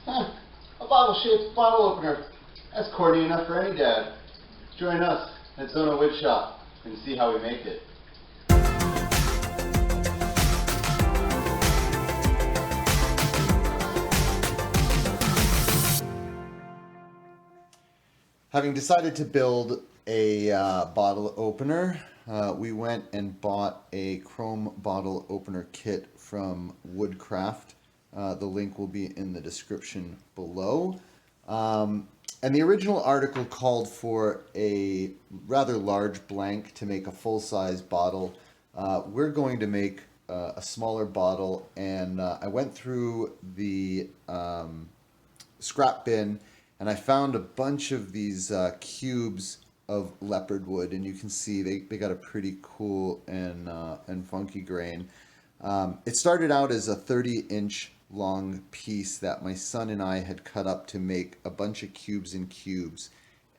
A bottle-shaped bottle opener. That's corny enough for any dad. Join us at Zona Woodshop and see how we make it. Having decided to build a bottle opener, we went and bought a chrome bottle opener kit from Woodcraft. The link will be in the description below. And the original article called for a rather large blank to make a full-size bottle. We're going to make a smaller bottle, and I went through the scrap bin and I found a bunch of these cubes of Leopardwood, and you can see they got a pretty cool and funky grain. It started out as a 30-inch long piece that my son and I had cut up to make a bunch of cubes and cubes,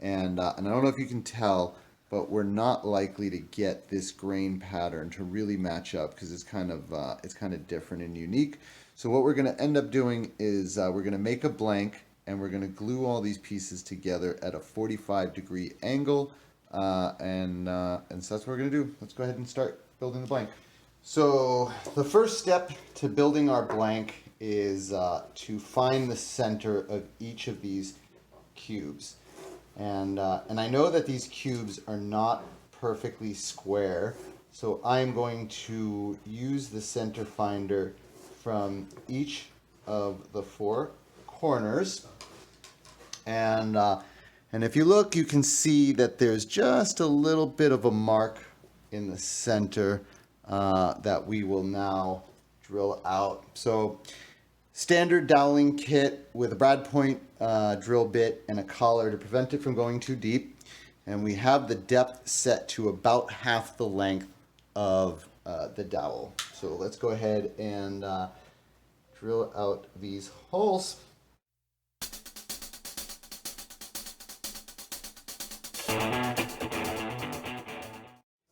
and I don't know if you can tell, but we're not likely to get this grain pattern to really match up because it's kind of different and unique. So what we're going to end up doing is we're going to make a blank, and we're going to glue all these pieces together at a 45-degree angle, and so that's what we're going to do. Let's go ahead and start building the blank. So the first step to building our blank is to find the center of each of these cubes. And I know that these cubes are not perfectly square, so I'm going to use the center finder from each of the four corners. And if you look, you can see that there's just a little bit of a mark in the center that we will now drill out. So standard doweling kit with a brad point drill bit and a collar to prevent it from going too deep. And we have the depth set to about half the length of the dowel. So let's go ahead and drill out these holes.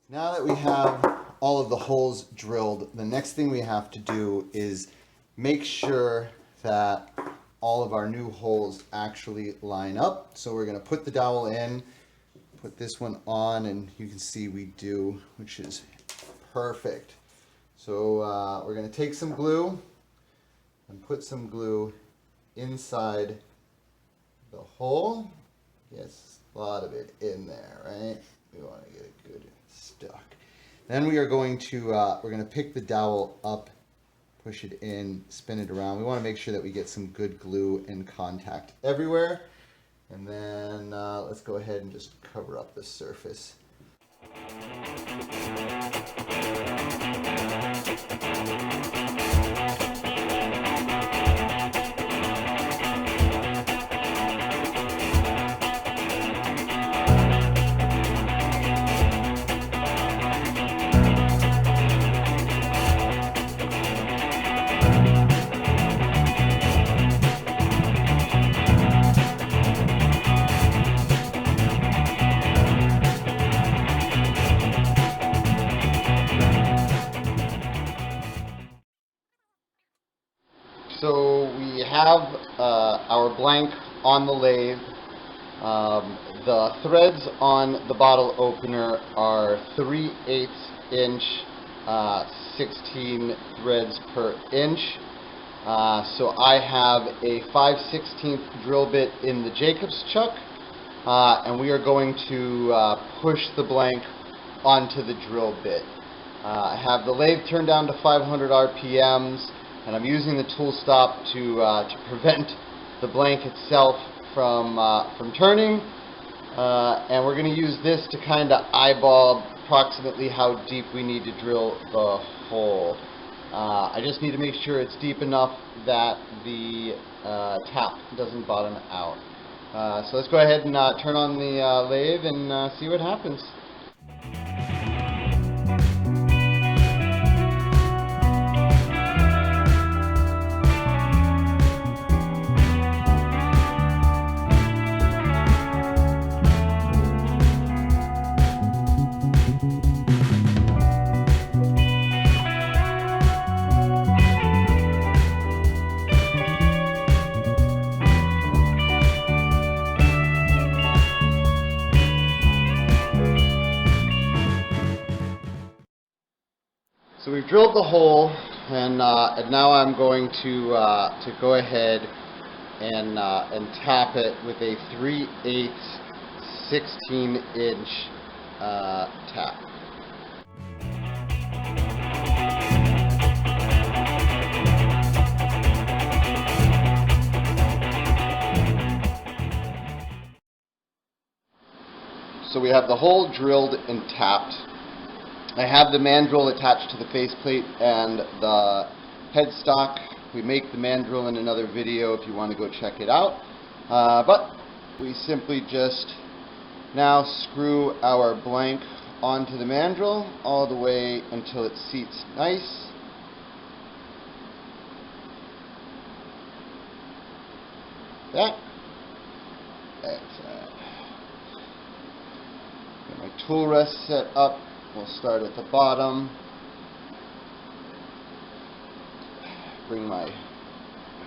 Now that we have all of the holes drilled, the next thing we have to do is make sure that all of our new holes actually line up. So we're going to put the dowel in, put this one on, and you can see we do, which is perfect. So we're going to take some glue and put some glue inside the hole. Yes, a lot of it in there, right? We want to get it good stuck. Then we are going to we're going to pick the dowel up, push it in, spin it around. We want to make sure that we get some good glue and contact everywhere. And then let's go ahead and just cover up the surface. So we have our blank on the lathe. The threads on the bottle opener are 3/8 inch, 16 threads per inch. So I have a 5/16 drill bit in the Jacobs chuck, and we are going to push the blank onto the drill bit. I have the lathe turned down to 500 RPMs. And I'm using the tool stop to prevent the blank itself from turning. And we're going to use this to kind of eyeball approximately how deep we need to drill the hole. I just need to make sure it's deep enough that the tap doesn't bottom out. So let's go ahead and turn on the lathe and see what happens. we've drilled the hole, and now I'm going to go ahead and tap it with a 3/8 16-inch tap. So we have the hole drilled and tapped. I have the mandrel attached to the faceplate and the headstock. We make the mandrel in another video if you want to go check it out. But we simply just now screw our blank onto the mandrel all the way until it seats nice. That. Excellent. Get my tool rest set up. We'll start at the bottom. Bring my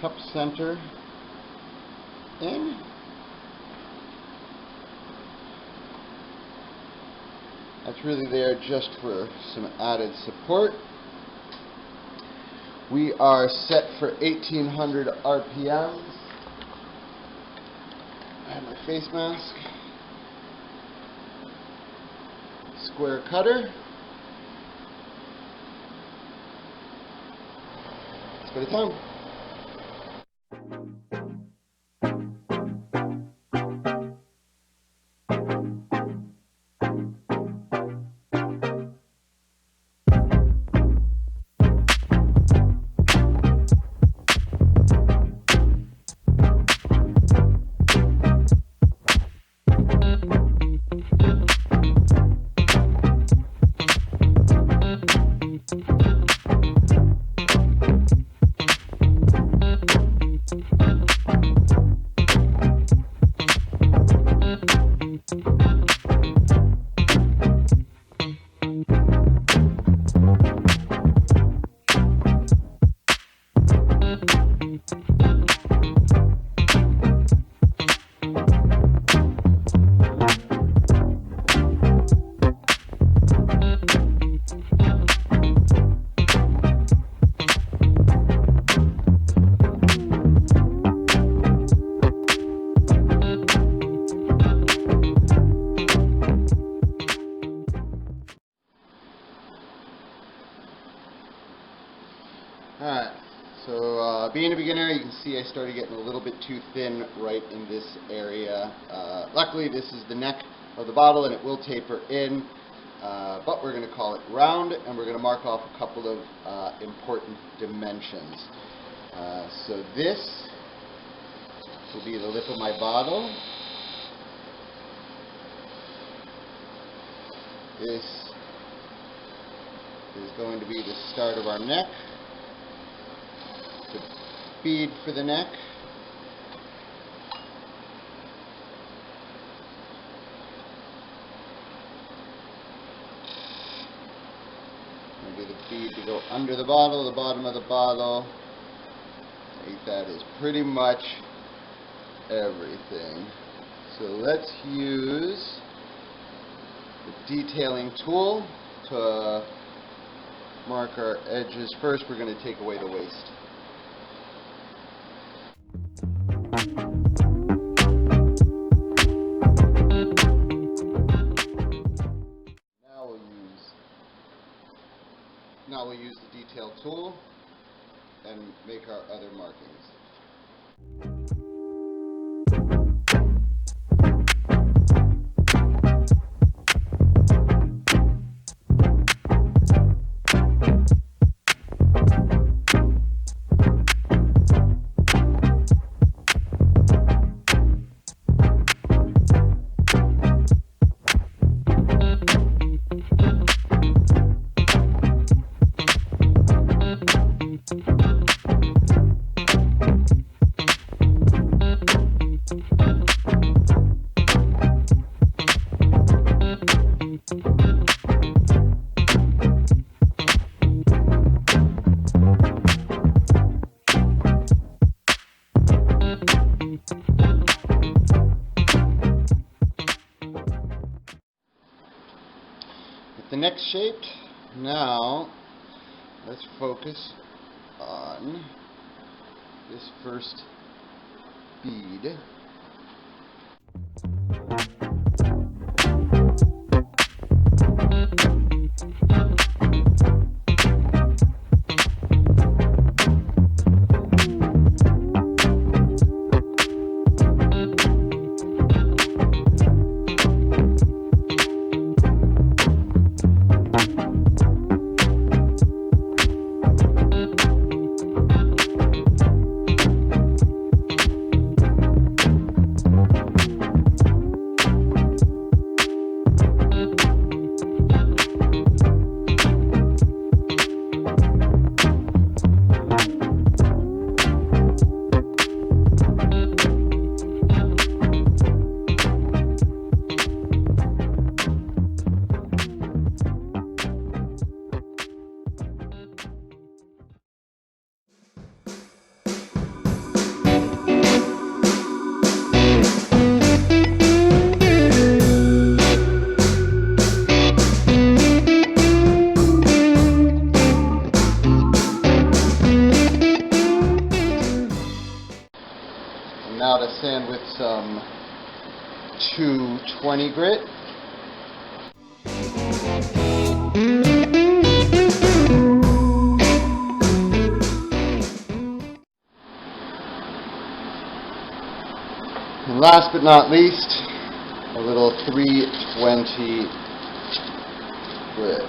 cup center in. That's really there just for some added support. We are set for 1800 RPMs. I have my face mask. Square cutter. Let's go to town. Alright, so being a beginner, you can see I started getting a little bit too thin right in this area. Luckily, this is the neck of the bottle and it will taper in, but we're going to call it round and we're going to mark off a couple of important dimensions. So this will be the lip of my bottle. This is going to be the start of our neck. The bead for the neck. Maybe the bead to go under the bottle, the bottom of the bottle. I think that is pretty much everything. So let's use the detailing tool to mark our edges. First, we're going to take away the waste. Now we'll use the detail tool and make our other markings. The neck shaped. Now let's focus on this first bead. Now to sand with some 220 grit. And last but not least, a little 320 grit.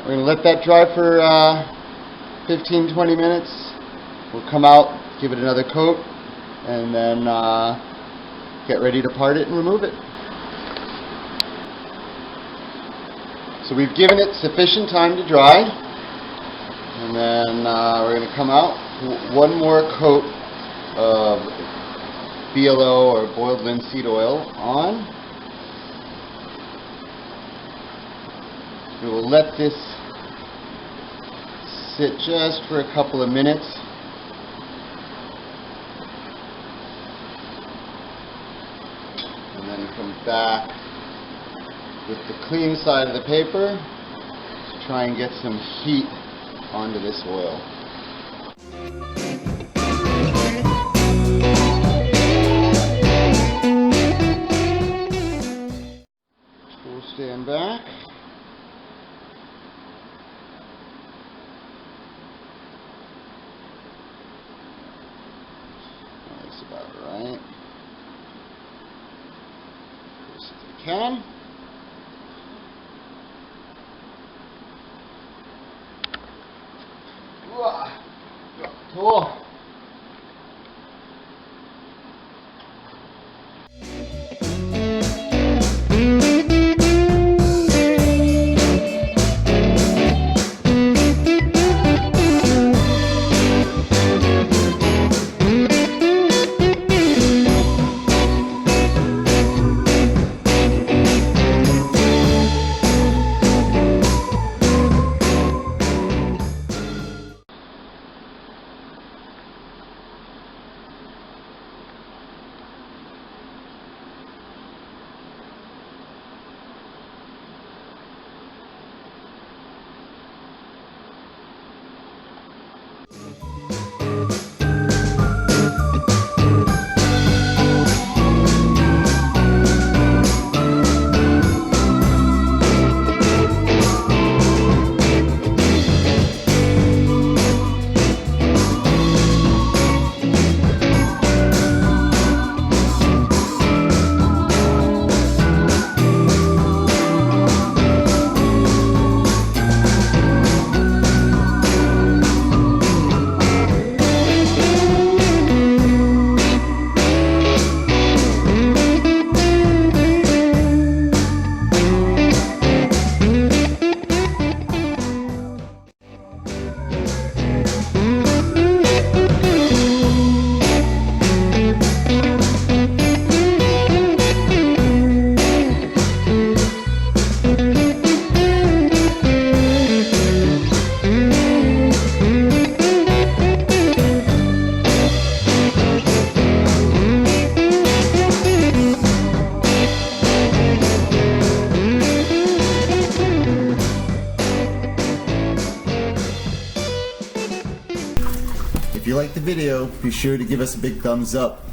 We're going to let that dry for 15-20 minutes. We'll come out, give it another coat, and then get ready to part it and remove it. So we've given it sufficient time to dry, and then we're going to come out, one more coat of BLO or boiled linseed oil on. We will let this sit just for a couple of minutes. And then come back with the clean side of the paper to try and get some heat onto this oil. We'll stand back. That's about right. Close as I can. Cool. if you liked the video, be sure to give us a big thumbs up.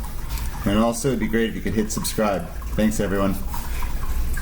And also, it'd be great if you could hit subscribe. Thanks, everyone.